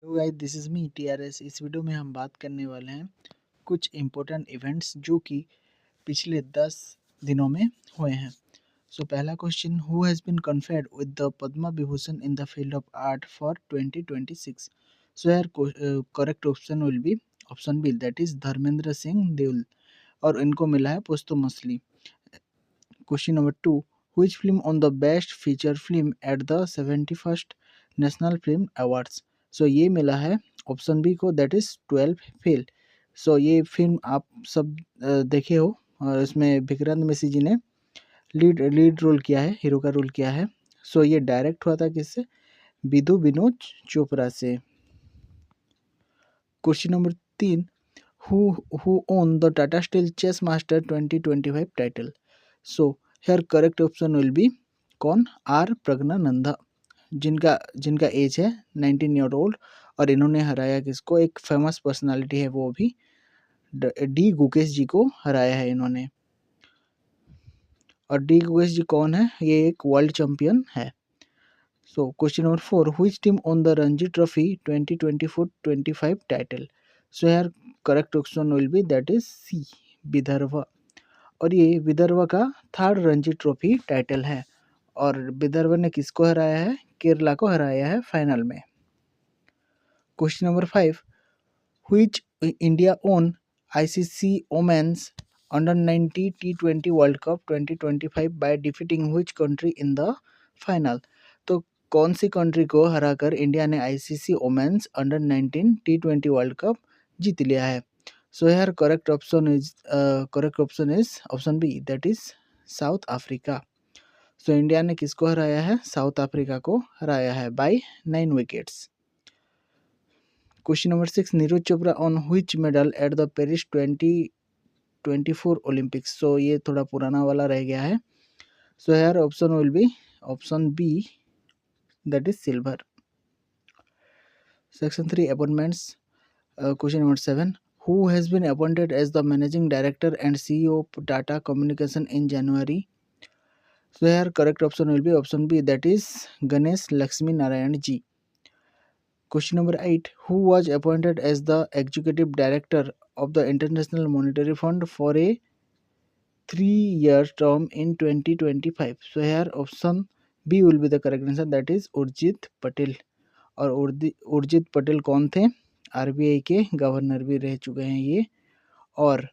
Guys, this is me TRS. इस video में हम बात करने वाले हैं कुछ इम्पोर्टेंट इवेंट्स जो कि पिछले 10 दिनों में हुए हैं। सो पहला question, who has been conferred with the Padma Vibhushan in the field of art for 2026? So यार correct option will be option B, that is Dharmendra Singh Deol, और इनको मिला है posthumously. Question number 2, which film won the best feature film at the 71st national film awards? So ये मिला है option B को, that is 12 fail. सो ये फिल्म आप सब देखे हो, और इसमें विक्रांत मैसी जी ने लीड रोल किया है, हीरो का रोल किया है। सो ये डायरेक्ट हुआ था किससे? विधु विनोद चोपड़ा से। Question number 3, who own the Tata Steel Chess Master 2025 title? So here correct option will be कौन? आर प्रज्ञानंदा, जिनका जिनका एज है 19 ईयर ओल्ड, और इन्होंने हराया किसको? एक फेमस पर्सनालिटी है, वो भी डी गुकेश जी को हराया है इन्होंने। और डी गुकेश जी कौन है? ये एक वर्ल्ड चैंपियन है। So question number 4, which team won the Ranji trophy 2024-25 title? So यार correct option will be, that is C, Vidarbha. और ये विदर्भ का थर्ड रणजी ट्रॉफी टाइटल है, और विदर्भ ने किसको हराया है? केरला को हराया है फाइनल में। Question number 5, which India won ICC women's under 90 T20 world cup 2025 by defeating which country in the final? तो कौन सी कंट्री को हराकर इंडिया ने ICC women's under 19 T20 world cup जीत लिया है? सो यार correct option is option B, that is South Africa. So India ने किसको हराया है? साउथ अफ्रीका को हराया है by 9 wickets. Question number 6, Neeraj Chopra won which medal at the Paris 2024 Olympics? So ये थोड़ा पुराना वाला रह गया है। सो यार option will be option B, that is silver. Section 3 appointments. Question number 7, who has been appointed as the managing director and CEO of Tata Communication in January? So here correct option will be option B, that is Ganesh Lakshmi Narayan ji. Question number 8, who was appointed as the executive director of the International Monetary Fund for a 3-year term in 2025? So here option B will be the correct answer, that is Urjit Patel. और उर्जित पटेल कौन थे? RBI के governor भी रह चुके हैं ये, और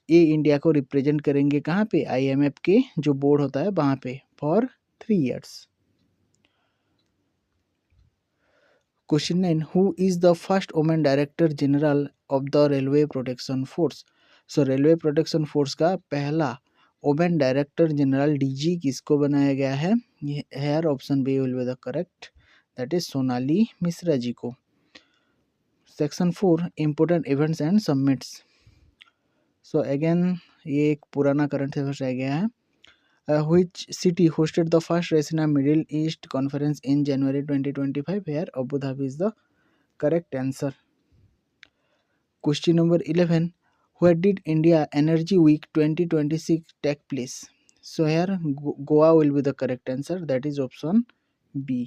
ये इंडिया को रिप्रेजेंट करेंगे कहाँ पे? आईएमएफ के जो बोर्ड होता है वहाँ पे for 3 years। Question 9, who is the first women director general of the railway protection force? So railway protection force का पहला वुमेन डायरेक्टर जनरल डीजी किसको बनाया गया है? Here option B will be the correct, that is Sonali Mishra ji को। Section 4 important events and summits. So again ये एक पुराना करंट अफेयर्स रह गया है। Which city hosted the first Raisina Middle East conference in January 2025? Here Abu Dhabi is the correct answer. Question number 11, where did India Energy Week 2026 take place? So here Goa will be the correct answer, that is option B.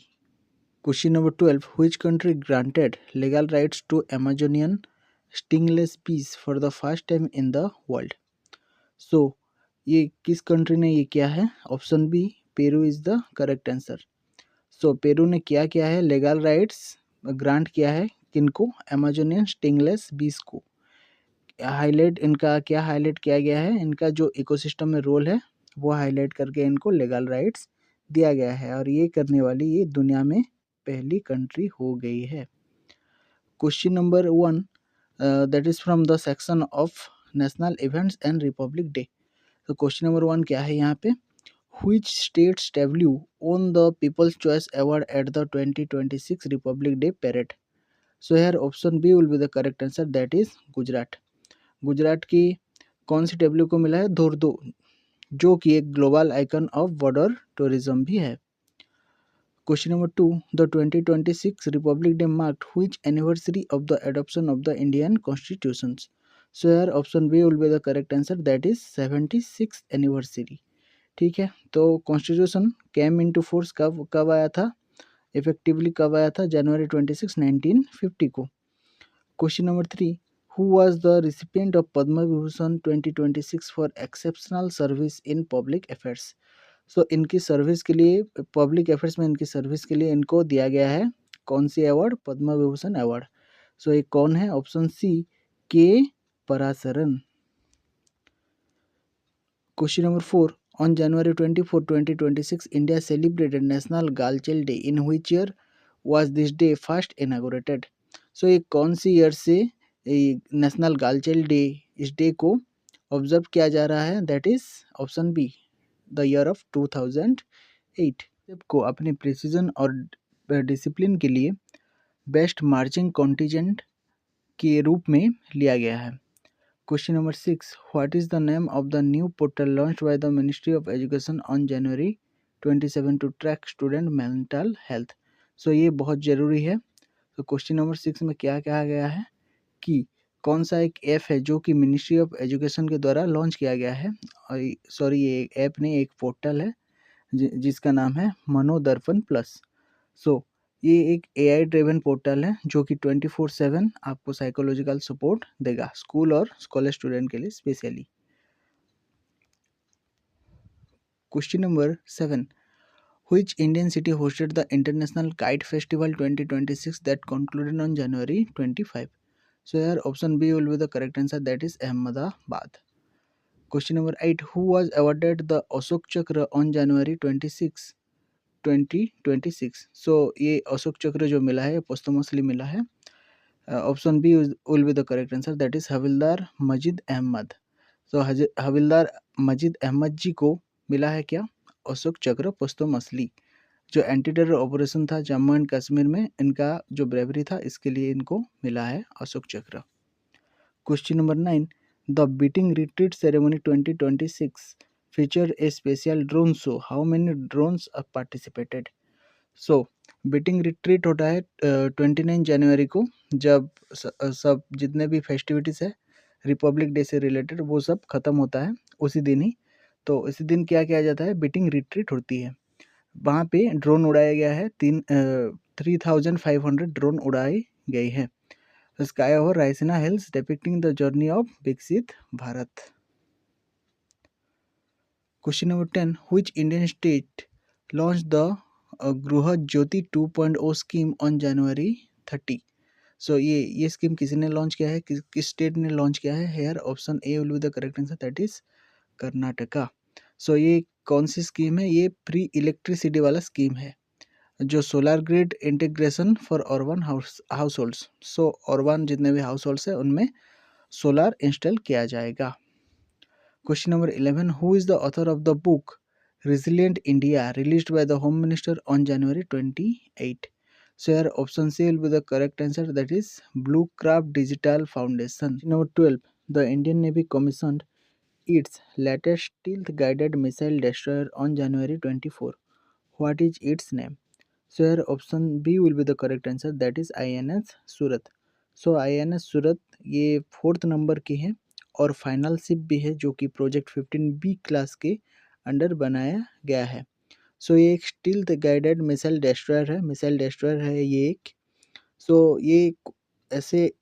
Question number 12, which country granted legal rights to Amazonian stingless bees for the first time in the world? So ये किस country ने ये किया है? Option B, Peru is the correct answer. So Peru ने क्या किया है? लीगल राइट्स ग्रांट किया है किनको? अमेजोनियन स्टिंगलेस बीस को। हाईलाइट इनका क्या हाईलाइट किया गया है? इनका जो इकोसिस्टम में रोल है वो हाईलाइट करके इनको लीगल राइट्स दिया गया है, और ये करने वाली ये दुनिया में पहली कंट्री हो गई है। Question number 1, that is from the section of national events and Republic Day. तो क्वेश्चन नंबर 1 क्या है यहाँ पे? Which states debut on the people's choice award at the 2026 Republic Day parade? So here option B will be the correct answer, that is Gujarat. Gujarat की कौन C W को मिला है? धोर्दो, जो कि एक global icon of border tourism भी है। Question number 2, the 2026 Republic Day marked which anniversary of the adoption of the Indian constitution? So यार option B will be the correct answer, that is 76 anniversary. ठीक है, तो constitution came into force कब आया था? Effectively कब आया था? जनवरी 26, 1950 को। Question number 3, who was the recipient of Padma Vibhushan 2026 for exceptional service in public affairs? So इनकी सर्विस के लिए, पब्लिक अफेयर्स में इनकी सर्विस के लिए इनको दिया गया है कौन सी अवार्ड? पद्म विभूषण अवार्ड। सो ये कौन है? ऑप्शन सी, के पराशरन। Question number 4. On January 24, 2026, India celebrated National Girl Child Day. In which year was this day first inaugurated? So ये कौन सी ईयर से नेशनल गर्ल चाइल्ड डे, इस डे को ऑब्जर्व किया जा रहा है? That is option B, the year of 2008। को अपने प्रिसीजन और डिसिप्लिन के लिए बेस्ट मार्चिंग कॉन्टिजेंट के रूप में लिया गया है। Question number 6. What is the name of the new portal launched by the Ministry of Education on January 27 to track student mental health? So ये बहुत ज़रूरी है। तो क्वेश्चन नंबर 6 में क्या कहा गया है कि कौन सा एक ऐप है जो कि मिनिस्ट्री ऑफ एजुकेशन के द्वारा लॉन्च किया गया है? सॉरी, ये एक ऐप नहीं, एक पोर्टल है जिसका नाम है मनोदर्पण प्लस। सो ये एक AI ड्रिवन पोर्टल है जो कि 24/7 आपको साइकोलॉजिकल सपोर्ट देगा स्कूल और कॉलेज स्टूडेंट के लिए specially. Question number 7. Which Indian city hosted the International Kite Festival 2026 that concluded on January 25? So here option B will be the correct answer, that is Ahmedabad. Question number 8. Who was awarded the Ashok Chakra on January 26, 2026? So ये अशोक चक्र जो मिला है posthumously मिला है। Option B will be the correct answer, that is Havildar Majid Ahmad. तो हविलदार मजीद अहमद जी को मिला है क्या? अशोक चक्र पोस्टमसली। जो एंटी टेरर ऑपरेशन था जम्मू एंड कश्मीर में, इनका जो ब्रेवरी था इसके लिए इनको मिला है अशोक चक्र। Question number 9. The beating retreat ceremony 2026 featured a special drone show. How many drones participated? So beating retreat होता है 29 जनवरी को, जब सब जितने भी फेस्टिविटीज़ है रिपब्लिक डे से रिलेटेड वो सब ख़त्म होता है उसी दिन ही। तो इसी दिन क्या किया जाता है? बीटिंग रिट्रीट होती है। वहाँ पे ड्रोन उड़ाया गया है 3500 ड्रोन उड़ाई गई है sky over Raisina Hills depicting the journey of Viksit Bharat. Question number 10. Which Indian state launched the गृह ज्योति 2.0 स्कीम ऑन जनवरी 30? सो ये स्कीम किसी ने लॉन्च किया है? किस स्टेट ने लॉन्च किया है? Here option A will be the correct answer, that is Karnataka. So ये कौन सी स्कीम है? ये फ्री इलेक्ट्रिसिटी वाला स्कीम है जो solar grid integration for urban house holds. So urban जितने भी हाउस होल्ड्स है उनमें सोलर इंस्टॉल किया जाएगा। Question number 11. Who is the author of the book Resilient India, released by the Home Minister on January 28? So here option C will be the correct answer, that is Bluecraft Digital Foundation. Number 12. The Indian Navy commissioned its latest stealth guided missile destroyer on January 24. What is its name? So here option B will be the correct answer, that is INS Surat. So INS Surat ये 4th number की है और final ship भी है जो कि project 15B class के under बनाया गया है। सो ये एक स्टील्थ गाइडेड मिसाइल डेस्ट्रॉयर है ये एक। सो ये ऐसे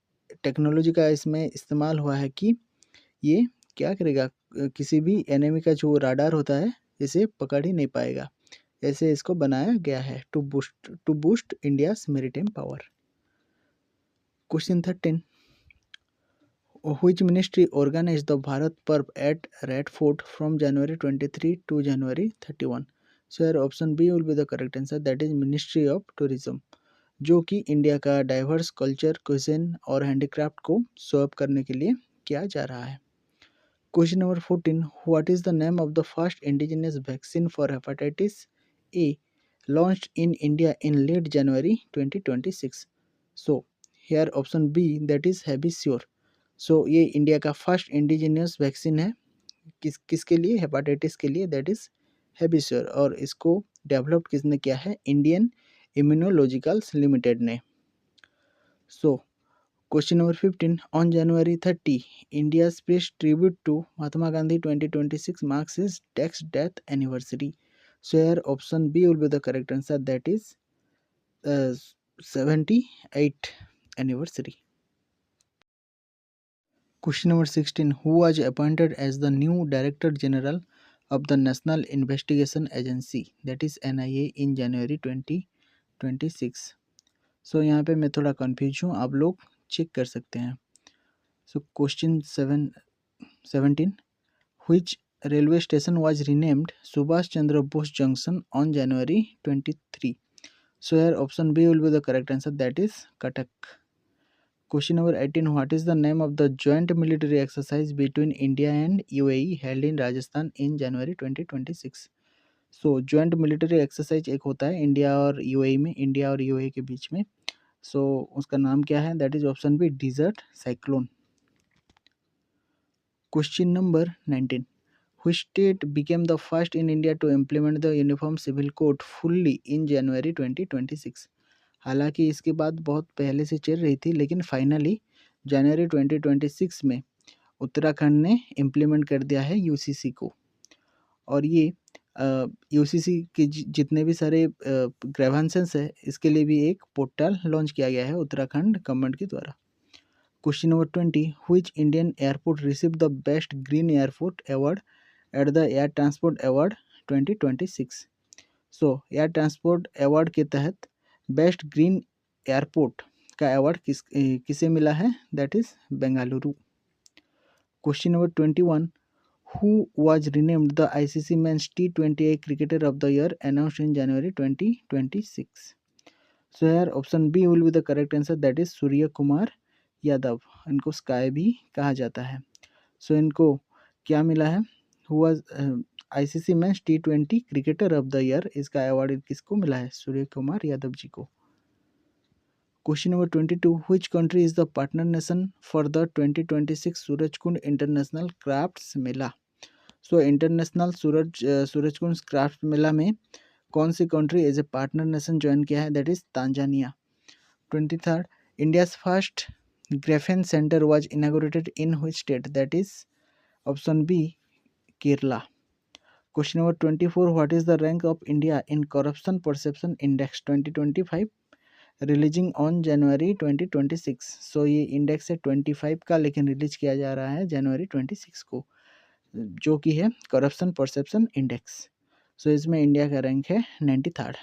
टेक्नोलॉजी का इसमें इस्तेमाल हुआ है कि ये क्या करेगा, किसी भी एनिमी का जो राडार होता है इसे पकड़ ही नहीं पाएगा। ऐसे इसको बनाया गया है to boost India's maritime power. Question 13. Which ministry organized the Bharat Parv at Red Fort from January 23 to January 31? So here option B will be the correct answer, that is Ministry of Tourism, जो कि India का diverse culture, क्विज़न और handicraft को show up करने के लिए किया जा रहा है। Question number 14. What is the name of the first indigenous vaccine for hepatitis A launched in India in late January 2026? So here option B, that is Habisure. सो ये इंडिया का फर्स्ट इंडिजिनियस वैक्सीन है किसके लिए? Hepatitis के लिए, that is हेबिश्योर। और इसको develop किसने किया है? इंडियन इम्यूनोलॉजिकल्स लिमिटेड ने। So question number 15. On January 30 India pays tribute to Mahatma Gandhi 2026 marks his death anniversary. So यार option B will be the correct answer, that is 78th anniversary. Question number 16. Who was appointed as the new Director General of the National Investigation Agency, that is NIA, in January 2026? सो यहाँ पे मैं थोड़ा confuse हूँ, आप लोग check कर सकते हैं. So question 17. Which railway station was renamed Subhash Chandra Bose Junction on January 23? So here option B will be the correct answer, that is Cuttack. Question number 18. What is the name of the joint military exercise between India and UAE held in Rajasthan in January 2026? So joint military exercise एक होता है India और UAE में, India और UAE के बीच में. सो उसका नाम क्या है? That is option B, desert cyclone. Question number 19. Which state became the first in India to implement the Uniform Civil Code fully in January 2026? हालांकि इसकी बात बहुत पहले से चल रही थी, लेकिन फाइनली जनवरी 2026 में उत्तराखंड ने इम्प्लीमेंट कर दिया है यूसीसी को. और ये यूसीसी के जितने भी सारे ग्रेवेंसेस है, इसके लिए भी एक पोर्टल लॉन्च किया गया है उत्तराखंड गवर्नमेंट के द्वारा. Question number 20. Which Indian airport received the Best Green Airport Award at the Air Transport Award 2026? So air transport award के तहत बेस्ट ग्रीन एयरपोर्ट का अवार्ड किसे मिला है? That is Bengaluru. Question number 21. Who was renamed the ICC Men's T20I Cricketer of the Year announced in January 2026? So here option B will be the correct answer, that is Surya Kumar Yadav. इनको sky भी कहा जाता है. सो इनको क्या मिला है? Who was ICC Men's T20 Cricketer of the Year, इसका अवार्ड किसको मिला है? सूर्य कुमार यादव जी को. Question number 22. Which country is the partner nation for the 2026 Surajkund international crafts Mela? So international Surajkund craft Mela में कौन सी country as a partner nation join किया है? That is Tanzania. 23. India's first graphene centre was inaugurated in which state? That is option B, Kerala. Question number 24. What is the rank of India in Corruption Perception Index 2025 releasing on January 2026? सो ये index है 25 का, लेकिन release किया जा रहा है जनवरी 26 को, जो कि है करप्शन परसेप्शन इंडेक्स. सो इसमें इंडिया का रैंक है 93rd.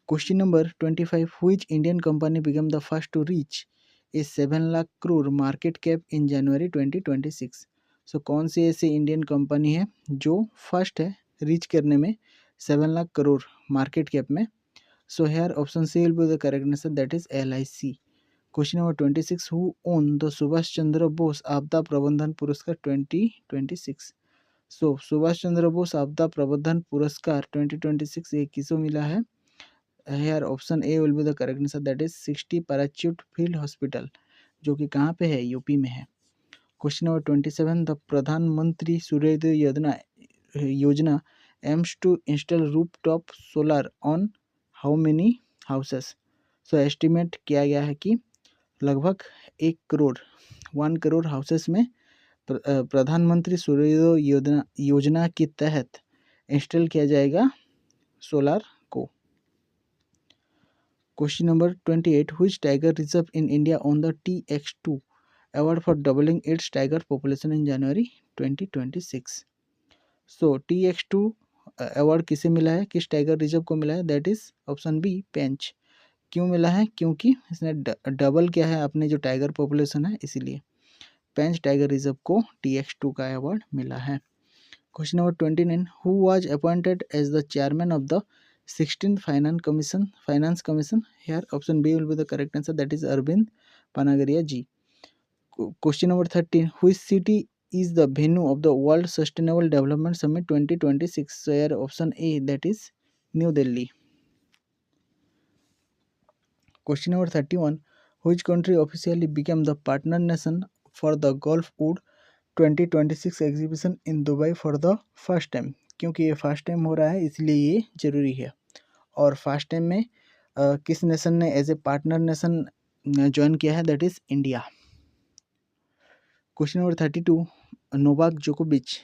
Question number 25. Which Indian company became the first to reach a 7 lakh crore market cap इन जनवरी 2026? सो कौन सी ऐसी इंडियन कंपनी है जो फर्स्ट है रीच करने में 7 लाख करोड़ मार्केट कैप में? So here option C will be the correct answer, that is LIC. Question number 26. Who won the Subhash Chandra Bose आपदा प्रबंधन पुरस्कार 2026? सो सुभाष चंद्र बोस आपदा प्रबंधन पुरस्कार 2026 ये किसको मिला है? Here option A will be the correct answer, that is 60 parachute field hospital, जो कि कहाँ पे है? यूपी में है. Question number 27. The Pradhan Mantri Suryoday Yojana aims to install rooftop solar on how many houses? So estimate किया गया है कि लगभग 1 करोड़ हाउसेस में प्रधानमंत्री सूर्योदय योजना के तहत इंस्टॉल किया जाएगा सोलर को. Question number 28. Which tiger reserve in India on the TX2 award for doubling its tiger population in January 2026? So TX2 award किसे मिला है? किस टाइगर रिजर्व को मिला है? दैट इज ऑप्शन बी, पेंच. क्यों मिला है? क्योंकि इसने डबल किया है अपने जो टाइगर पॉपुलेशन है, इसीलिए पेंच टाइगर रिजर्व को TX2 का अवार्ड मिला है. Question number 29. Who was appointed as the chairman of the 16th finance commission? Here option B will be the correct answer, that is Arvind Panagariya ji. Question number 13. Which city is the venue of the World Sustainable Development Summit 2026? So here option A, that is New Delhi. Question number 31. Which country officially became the partner nation for the Gulfwood 2026 exhibition in Dubai for the first time? क्योंकि ये first time हो रहा है, इसलिए ये जरूरी है. और फर्स्ट टाइम में किस नेशन ने as a partner nation join किया है? That is India. Question number 32. Novak जोकोविच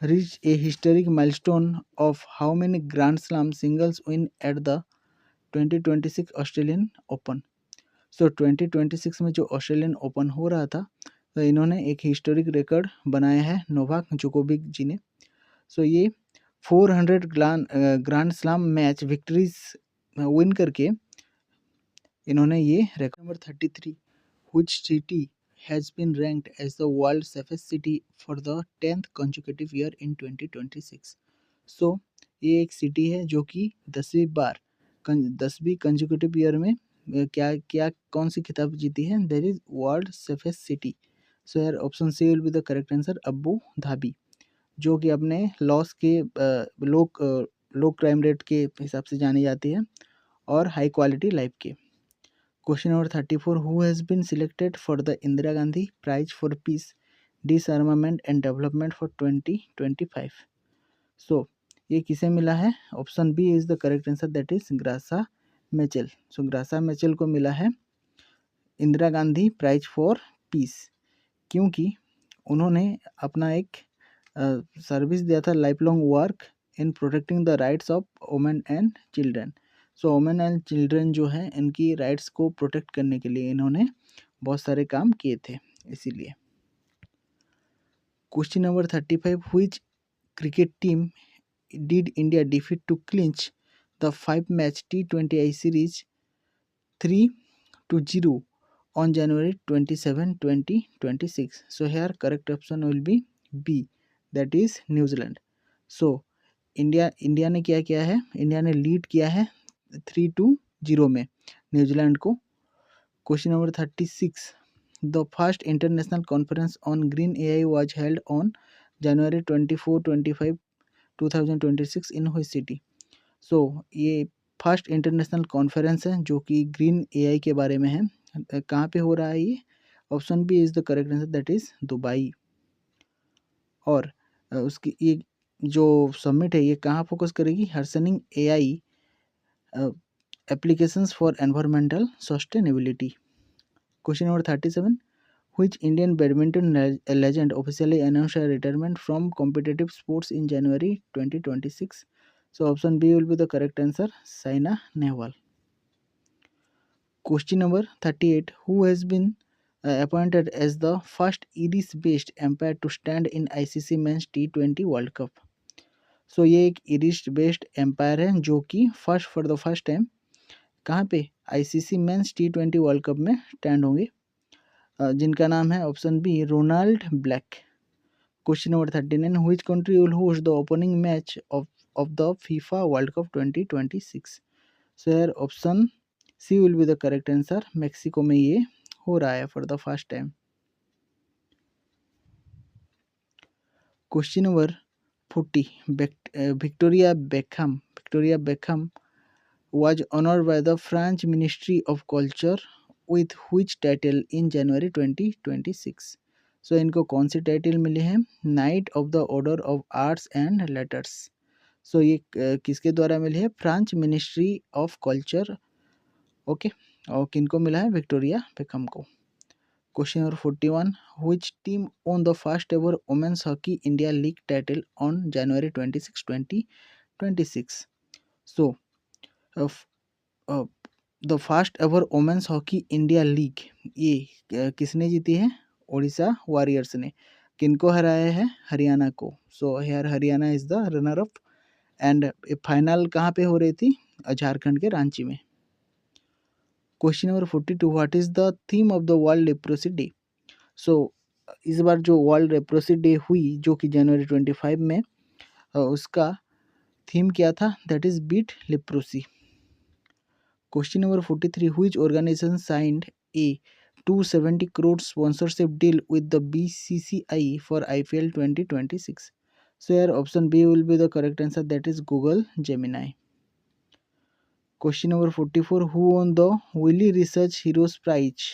reached a historic milestone of how many Grand Slam singles win at the 2026 Australian Open. So 2026 में जो ऑस्ट्रेलियन ओपन हो रहा था, तो इन्होंने एक हिस्टोरिक रिकॉर्ड बनाया है नोवाक जोकोविक जी ने। सो ये 400 grand slam match victories win करके इन्होंने ये record. Number 33, which city has been ranked as the world's safest city for the 10th consecutive year in 2026? सो ये एक सिटी है जो कि 10वीं कंजिक्यूटिव ईयर में क्या क्या कौन सी खिताब जीती है, that is world safest city. So यार option C will be the correct answer, Abu Dhabi, जो कि अपने लॉस के लो क्राइम रेट के हिसाब से जानी जाती है और हाई क्वालिटी लाइफ के। Question number 34, who has been selected for the Indira Gandhi prize for peace, disarmament and development for 2025? So ये किसे मिला है? Option B is the correct answer, that is Graça Machel. So Graça Machel को मिला है Indira Gandhi prize for peace, क्योंकि उन्होंने अपना एक सर्विस दिया था, life long work in protecting the rights of women and children. So women and children जो है इनकी राइट्स को प्रोटेक्ट करने के लिए इन्होंने बहुत सारे काम किए थे, इसीलिए। Question number 35, which cricket team did India defeat to clinch the 5-match T20I series 3-0 on January 27, 2026? So here correct option will be B, that is New Zealand. So India ने क्या किया है? इंडिया ने लीड किया है 3-0 में New Zealand को। Question number 36, the first international conference on green AI was held on January 24-25 2026 इन हुई सिटी? सो ये फर्स्ट इंटरनेशनल कॉन्फ्रेंस है जो कि ग्रीन AI के बारे में है। कहाँ पे हो रहा है ये? Option B is the correct answer, that is Dubai. और उसकी ये जो समिट है ये कहाँ फोकस करेगी? हर्सनिंग AI applications for environmental sustainability. Question number 37, which Indian badminton legend officially announced her retirement from competitive sports in January 2026? So option B will be the correct answer, Saina Nehwal. Question number 38, who has been appointed as the first Irish-based umpire to stand in ICC Men's T20 World Cup? So ये एक Irish based empire है जो कि for the first time कहाँ पे? ICC Men's T20 world Cup में stand होंगे, जिनका नाम है option B Ronald Black. Question number 39, which country will host the opening match of the FIFA World Cup 2026? So यार option C will be the correct answer, Mexico में ये हो रहा है for the first time. Question number 40, Victoria Beckham was honored by the French Ministry of Culture with which title in January 2026? So इनको कौन सी title मिली है? Knight of the order of arts and letters. So ये किसके द्वारा मिली है? French ministry of culture, okay. और किनको मिला है? विक्टोरिया बेकहम को। Question number 41, which team won the first ever women's hockey India league title on January 26, 2026? So the first ever women's hockey India league ये किसने जीती है? ओडिशा वॉरियर्स ने। किनको हराया है? हरियाणा को। So here Haryana is the runner up and final कहाँ पे हो रही थी? झारखंड के रांची में। Question number 42, what is the theme of the world leprosy day? So इस बार जो वर्ल्ड लेप्रोसी डे हुई जो कि January 25 में, उसका थीम क्या था? That is beat leprosy. Question number 43, which organization signed a 270 crore sponsorship deal with the BCCI for IPL 2026? So here option B will be the correct answer, that is Google Gemini. Question number 44, who won the Wiley Research Heroes Prize?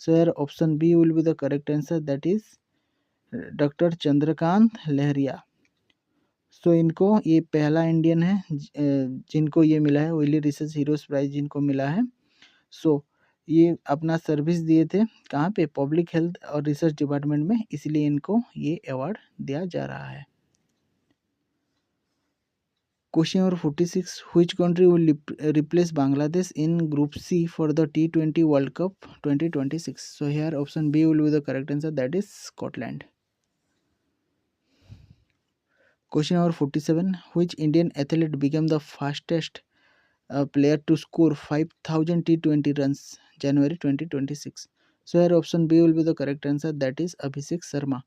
So here option B will be the correct answer, that is Dr. Chandrakant Lehria. सो इनको ये पहला Indian है जिनको ये मिला है, Willie research heroes prize जिनको मिला है। सो ये अपना सर्विस दिए थे कहाँ पे? पब्लिक हेल्थ और रिसर्च डिपार्टमेंट में, इसलिए इनको ये अवार्ड दिया जा रहा है। Question number 46. Which country will replace Bangladesh in Group C for the T20 World Cup 2026? So here option B will be the correct answer, that is Scotland. Question number 47. Which Indian athlete became the fastest player to score 5,000 T20 runs January 2026? So here option B will be the correct answer, that is Abhishek Sharma.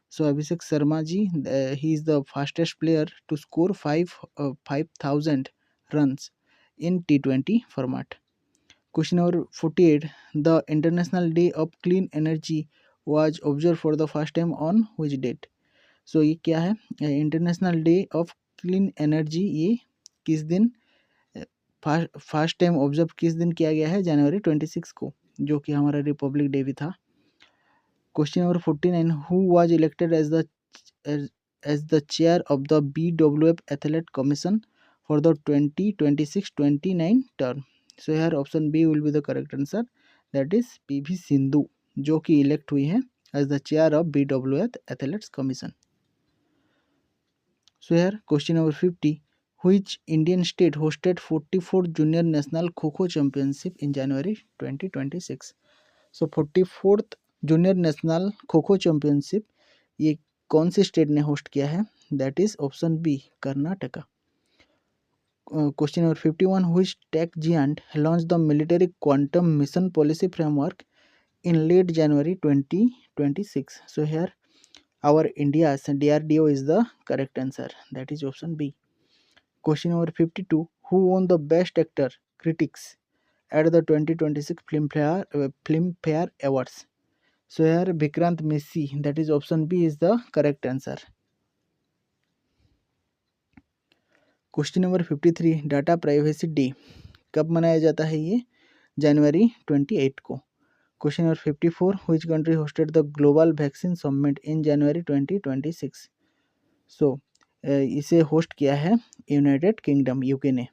So Abhishek Sharma ji, he is the fastest player to score 5,000 runs in T20 format. Question number 48. The International Day of Clean Energy was observed for the first time on which date? So ये क्या है? International day of clean energy ये किस दिन first time observe किस दिन किया गया है? जनवरी 26 को, जो कि हमारा रिपब्लिक डे भी था. Question number 49. Who was elected as the chair of the BWF Athlete Commission for the 2026-29 term? So here option B will be the correct answer, that is PV Sindhu, जो कि elect हुई है as the chair of BWF Athletes Commission. So here question number 50. Which Indian state hosted 44th Junior National Kho-Kho Championship in January 2026? So 44th junior national kho kho championship ये कौन से state ने host किया है? That is option B Karnataka. Question number 51. Which tech giant launch the military quantum mission policy framework in late January 2026? So here our India's DRDO is the correct answer, that is option B. Question number 52. Who won the best actor critics at the 2026 Filmfare Awards? So here Vikrant Messi, that is option B is the correct answer. Question number 53. Data privacy day कब मनाया जाता है? ये जनवरी 28 को. Question number 54. Which country hosted the global vaccine summit in January 2026? So इसे host किया है यूनाइटेड किंगडम, यूके ने.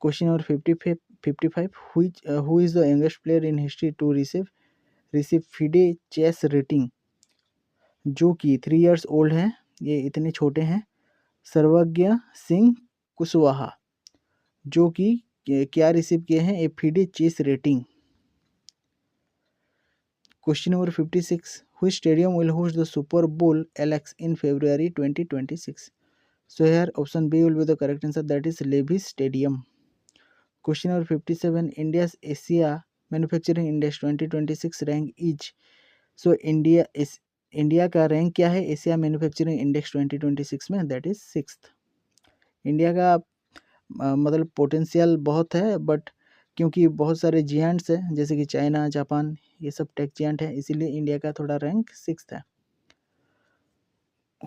Question number 55. Who is the youngest player in history to receive FIDE chess rating, जो कि 3 years ओल्ड हैं, ये इतने छोटे हैं? सर्वज्ञ सिंह कुशवाहा, जो कि क्या रिसीव किए हैं? A FIDE chess rating. Question number 56. Which stadium will host the super bowl LX इन February 2026? So here option B will be the correct answer, that is Levi's stadium. Question number 57. India's Asia manufacturing index 2026 rank is. So India का rank क्या है Asia manufacturing index 2026 में? That is 6th. India का मतलब potential बहुत है, but क्योंकि बहुत सारे जियांट्स हैं जैसे कि चाइना, जापान, ये सब टेक जियांट है, इसीलिए इंडिया का थोड़ा रैंक 6th है.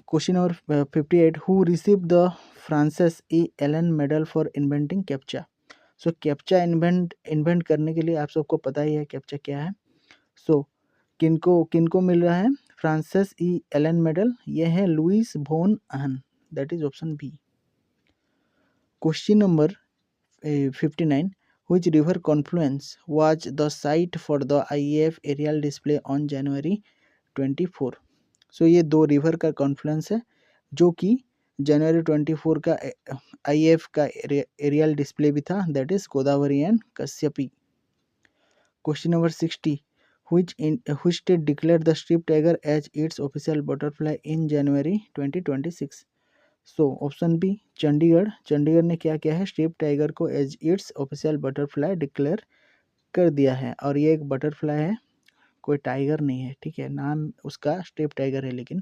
Question number 58. Who receive the Francis E. Allen medal for inventing CAPTCHA? So CAPTCHA invent करने के लिए आप सबको पता ही है कैप्चा क्या है. सो किनको मिल रहा है फ्रांसिस E. Allen medal? ये है Luis von Ahn, that is option B. Question number 59. Which river confluence was the site for the IAF aerial display on January 24? सो ये दो रिवर का कॉन्फ्लुएंस है जो कि जनवरी 24 का IAF का एरियल डिस्प्ले भी था, that is Godavari and Kashyapi. Question number 60. Which state declared the striped tiger as its official butterfly in January 2026? So option B Chandigarh ने क्या किया है? स्ट्रिप टाइगर को as its official butterfly declare कर दिया है. और ये एक बटरफ्लाई है, कोई टाइगर नहीं है, ठीक है? नाम उसका स्ट्रिप टाइगर है. लेकिन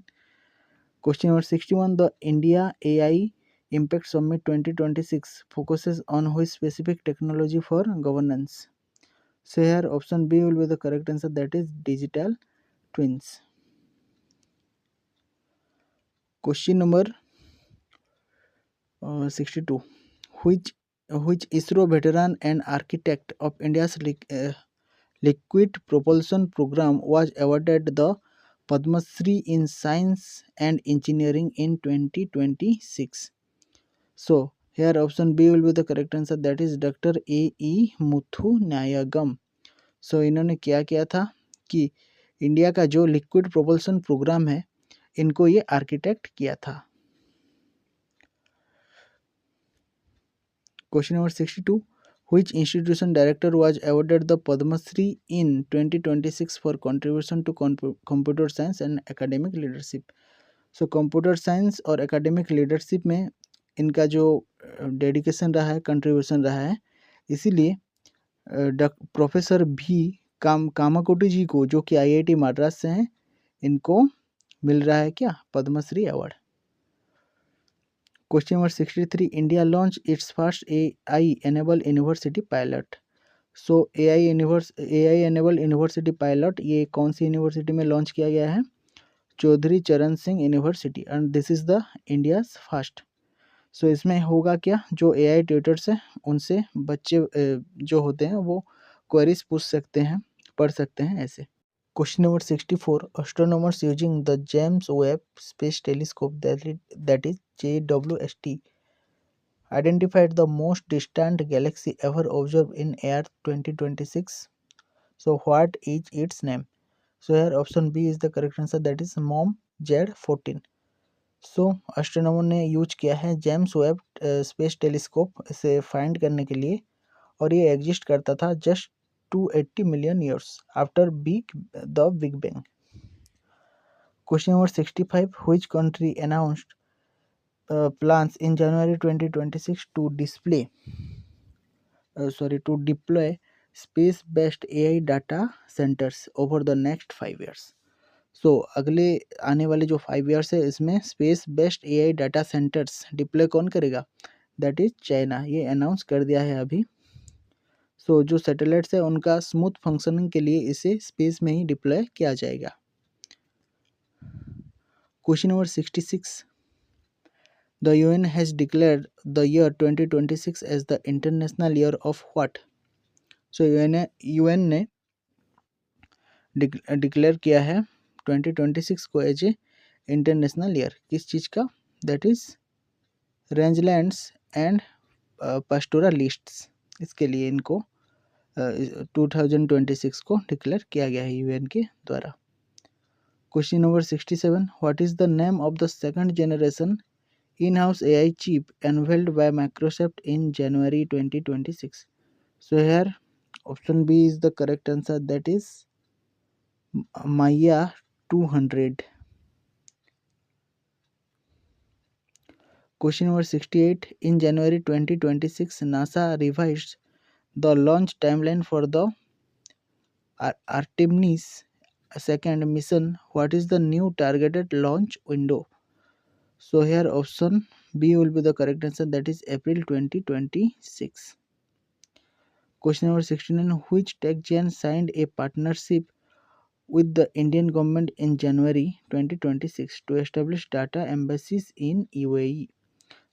question number 61. The India AI impact summit 2026 focuses on which specific technology for governance? So here option B will be the correct answer, that is digital twins. Question number 62. Which ISRO veteran and architect of India's liquid propulsion program was awarded the Padma Shri in Science and Engineering in 2026? So here option B will be the correct answer, that is Dr. A.E. Muthunayagam. So इन्होंने क्या किया था कि India का जो liquid propulsion programme है, इनको ये आर्किटेक्ट किया था. Question number 62. Which institution director was awarded the Padma Shri in 2026 for contribution to computer science and academic leadership? So computer science और एकेडमिक लीडरशिप में इनका जो डेडिकेशन रहा है, कंट्रीब्यूशन रहा है, इसीलिए प्रोफेसर भी कामाकोटी जी को, जो कि आईआईटी मद्रास से हैं, इनको मिल रहा है क्या, Padmashri award. Question number 63. India launch its first AI enable university pilot. So AI enable university pilot ये कौन सी यूनिवर्सिटी में लॉन्च किया गया है? Chaudhary Charan Singh university, and this is the India's first. So इसमें होगा क्या, जो AI ट्यूटर्स हैं उनसे बच्चे जो होते हैं वो क्वेरीज पूछ सकते हैं, पढ़ सकते हैं ऐसे। Question number 64. Astronomers using the James Webb Space Telescope, that is JWST, identified the most distant galaxy ever observed in year 2026. So what is its name? So here option B is the correct answer, that is MOM Z14. So astronomer ने use किया है James Webb space telescope इसे find करने के लिए, और ये exist करता था just 280 million years after the big bang. Question number 65. Which country announced plans in January 2026 to deploy space-based AI data centers over the next 5 years. सो अगले आने वाले जो 5 ईयर्स है इसमें space based AI data centres deploy कौन करेगा? That is China. ये announce कर दिया है अभी। सो जो सैटेलाइट्स है उनका स्मूथ फंक्शनिंग के लिए इसे स्पेस में ही डिप्लॉय किया जाएगा। Question number 66. The UN has declared the year 2026 as the international year of what? So UN ने डिक्लेयर किया है 2026 को एज ए इंटरनेशनल ईयर, किस चीज़ का? दैट इज रेंजलैंड्स एंड पास्टोरलिस्ट्स, इसके लिए इनको 2026 को डिक्लेयर किया गया है UN के द्वारा। Question number 67. What is the name of the second generation in house AI chip unveiled by Microsoft in January 2026? So here option B is the correct answer, that is Maya 200. Question number 68. In January 2026, NASA revised the launch timeline for the Artemis second mission. What is the new targeted launch window? So here option B will be the correct answer, that is April 2026. Question number 69. Which tech giant signed a partnership with the Indian government in January 2026 to establish data embassies in UAE?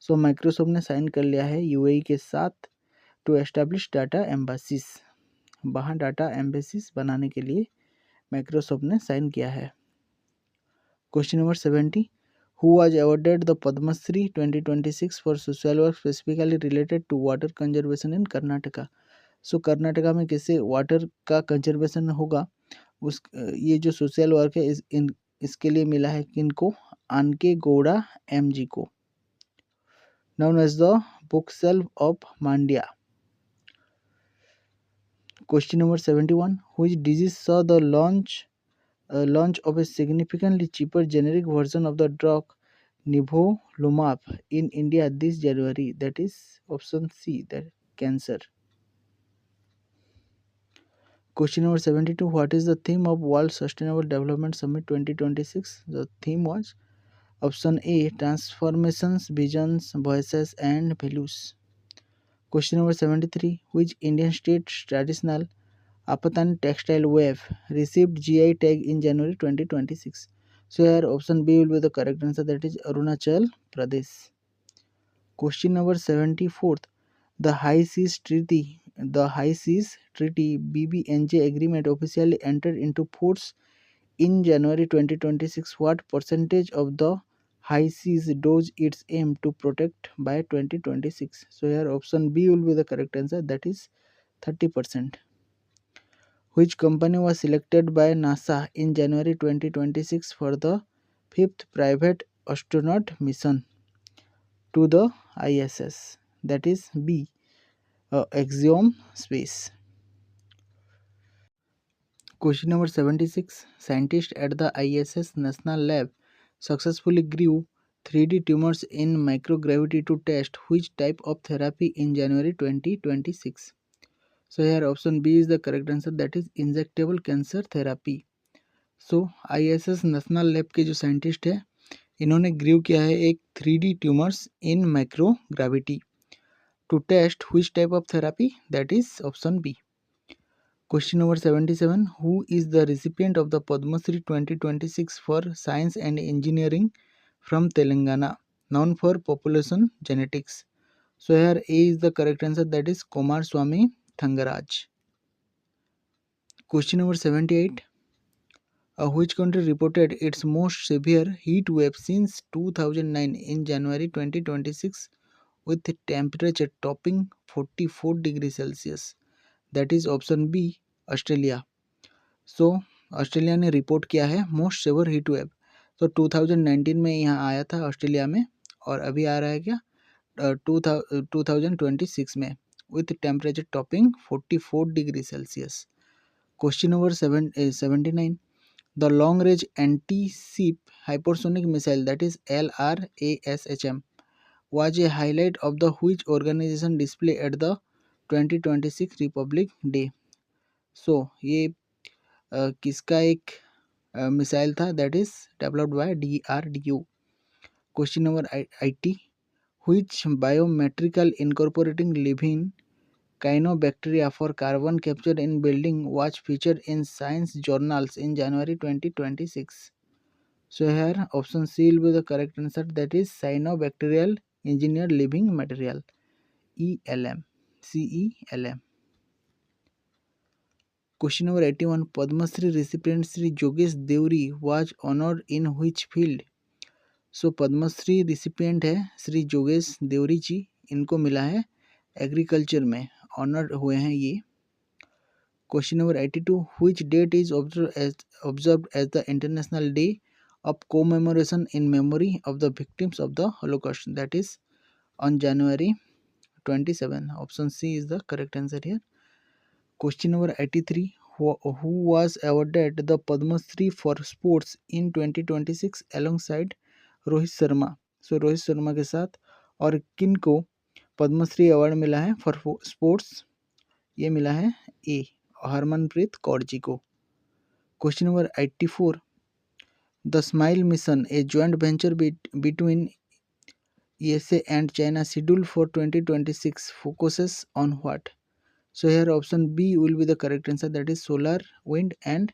So Microsoft ने sign कर लिया है UAE के साथ to establish data embassies, वहाँ data embassies बनाने के लिए माइक्रोसॉफ्ट ने साइन किया है। Question number 70. Who was awarded the Padmashri 2026 for social work specifically related to water conservation in Karnataka? So Karnataka में कैसे वाटर का कंजर्वेशन होगा, उस ये जो सोशल वर्क है इसके लिए मिला है किनको? आनके गौड़ा MG को, known as the bookshelf of Mandya. Question number 71. Which disease saw the launch of a significantly cheaper generic version of the drug nivolumab in India this January? That is option C, that cancer. Question number 72. What is the theme of World Sustainable Development Summit 2026? The theme was option A, transformations, visions, voices and values. Question number 73. Which Indian state's traditional Apatan textile wave received GI tag in January 2026? So here option B will be the correct answer, that is Arunachal Pradesh. Question number 74. The High Seas Treaty BBNJ agreement officially entered into force in January 2026. What percentage of the high seas does its aim to protect by 2026? So here option B will be the correct answer, that is 30%. Which company was selected by NASA in January 2026 for the 5th private astronaut mission to the ISS? That is B, axiom space. Question number 76. Scientists at the ISS National Lab successfully grew 3D tumors in microgravity to test which type of therapy in January 2026. So here option B is the correct answer, that is injectable cancer therapy. So ISS national lab के जो scientist है इन्होंने grieve किया है एक 3D tumours in microgravity to test which type of therapy, that is option B. Question number 77. Who is the recipient of the Padma Shri 2026 for Science and Engineering from Telangana, known for population genetics? So here A is the correct answer, that is Kumar Swamy Thangaraj. Question number 78. Which country reported its most severe heat wave since 2009 in January 2026 with temperature topping 44 degrees Celsius? That is option B, Australia. So Australia ने report किया है most saver heat wave. तो 2019 में यहाँ आया था Australia में, और अभी आ रहा है क्या 2026 में with temperature topping 44 degree Celsius. Question number 79. The long range anti ship hypersonic missile, that is LRASHM, was a highlight of the which organization display at the 2026 Republic Day? So ये किसका एक मिसाइल था, that is developed by DRDO. Question number 80. Which biometrical incorporating living cyanobacteria for carbon capture in building was featured in science journals in January 2026? So here option C will be the correct answer, that is cyanobacterial engineered living material, ELM, CELM. Question number 81. Padma Shri recipient Sri Jogesh Deori was honored in which field? So Padma Shri recipient है श्री जोगेश देवरी जी, इनको मिला है agriculture में, honoured हुए हैं ये. Question number 82. Which date is observed as the international day of commemoration in memory of the victims of the holocaust, that is on January 27. Option C is the correct answer here. Question number 83. Who was awarded the Padma Shri for sports in 2026 alongside Rohit Sharma? So Rohit Sharma के साथ और किन को Padmashri award मिला है for sports? ये मिला है ए, हरमनप्रीत कौर जी को. Question number 84. The smile mission, a joint venture between USA and China, scheduled for 2026, focuses on what? So here option B will be the correct answer, that is solar, wind and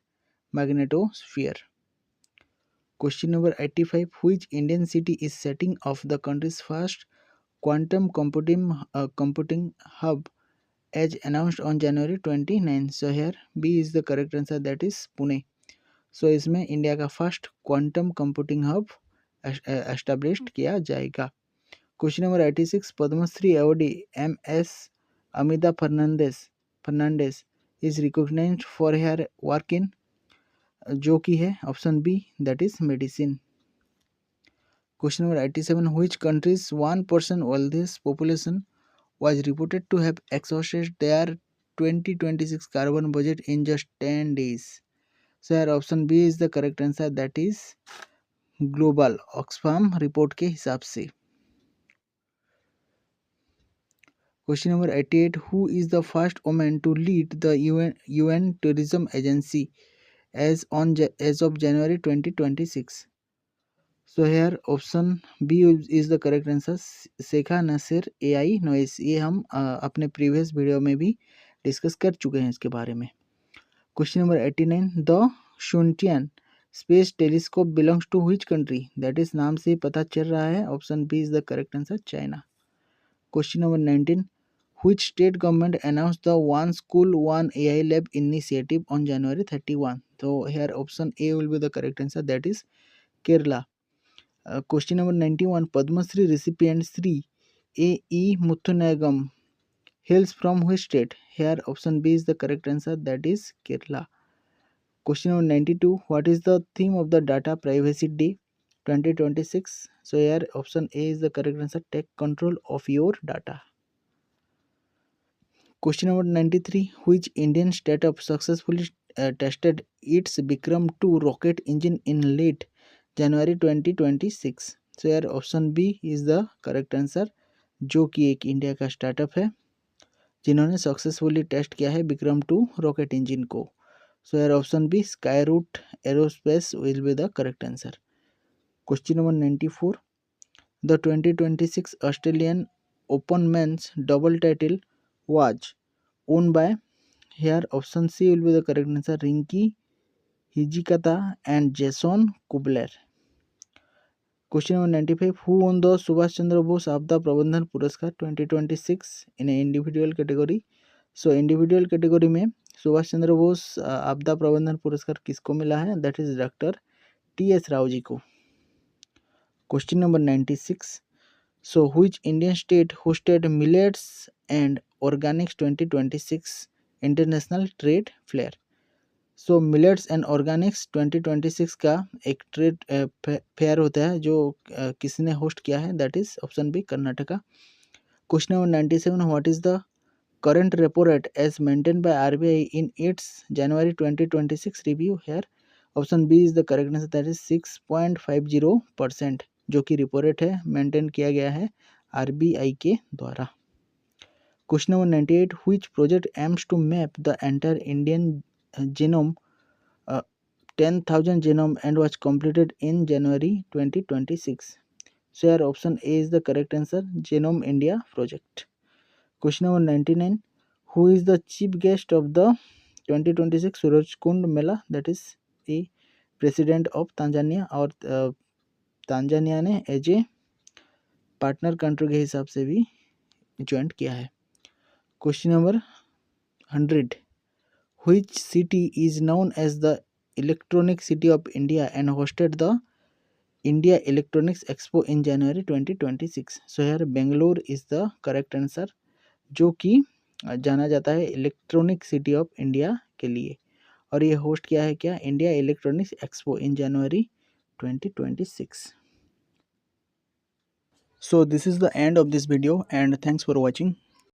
magnetosphere. Question number 85. Which Indian city is setting off the country's first quantum computing hub as announced on January 29? So here B is the correct answer, that is Pune. So इसमें India का first quantum computing hub established किया जाएगा. Question number 86. Padma Shri awardee MS Amida Fernandez is recognized for her work in, जो की है option B, that is medicine. Question number 87. Which countries 1% wealthiest population was reported to have exhausted their 2026 carbon budget in just 10 days? So here option B is the correct answer, that is global Oxfam report के हिसाब से. Question number 88. Who is the first woman to lead the UN Tourism Agency as of January 2026? So here option B is the correct answer, Sheikha Nasser AI Nowais. ये हम अपने previous video में भी discuss कर चुके हैं इसके बारे में. Question number 89. The Xuntian space telescope belongs to which country? That is नाम से पता चल रहा है, option B is the correct answer, China. Question number 19. Which state government announced the One School One AI Lab initiative on January 31? So here option A will be the correct answer, that is Kerala. Question number 91. Padma Shri recipient Sri A.E. Muthunagam hails from which state? Here option B is the correct answer, that is Kerala. Question number 92. What is the theme of the Data Privacy Day 2026? So here option A is the correct answer, take control of your data. Question number 93. Which Indian startup successfully tested its Vikram 2 rocket engine in late January 2026? So यार option B is the correct answer, जो कि एक India का startup है जिन्होंने successfully test किया है Vikram 2 rocket engine को. सो यार option B sky root aerospace will be the correct answer. Question number 94. The 2026 Australian Open Men's double title was won by, here option C will be the correct answer, Rinky Hijikata and Jason Kubler. Question number 95. Who won the Subhash Chandra Bose Abda Prabandhan Puraskar 2026 in an individual category? So individual category में सुभाष चंद्र बोस आपदा प्रबंधन पुरस्कार किसको मिला है? That is doctor T S. Rao ji को. Question number 96. So which Indian state hosted Millets and Organics 2026 International Trade Fair? So millets and Organics 2026 का एक ट्रेड फेयर होता है जो किसने होस्ट किया है? That is option B Karnataka. Question number 97. What is the current repo rate as maintain by RBI in its January 2026 review? Here option B is the correct answer, that is 6.50%, जो कि repo rate है maintain किया गया है RBI के द्वारा. Question number 98. Which project aims to map the entire Indian genome 10,000 genome and was completed in January 2026? So here option A is the correct answer, Genome India project. Question number 99. Who is the chief guest of the 2026 Suraj Kund Mela? That is A, president of Tanzania, और Tanzania ने as a partner country के हिसाब से भी join किया है. Question number 100. Which city is known as the Electronic City of India and hosted the India Electronics Expo in January 2026? So here Bangalore is the correct answer, जो कि जाना जाता है इलेक्ट्रॉनिक सिटी ऑफ इंडिया के लिए, और ये host किया है क्या? India electronics expo in January 2026. So this is the end of this video and thanks for watching.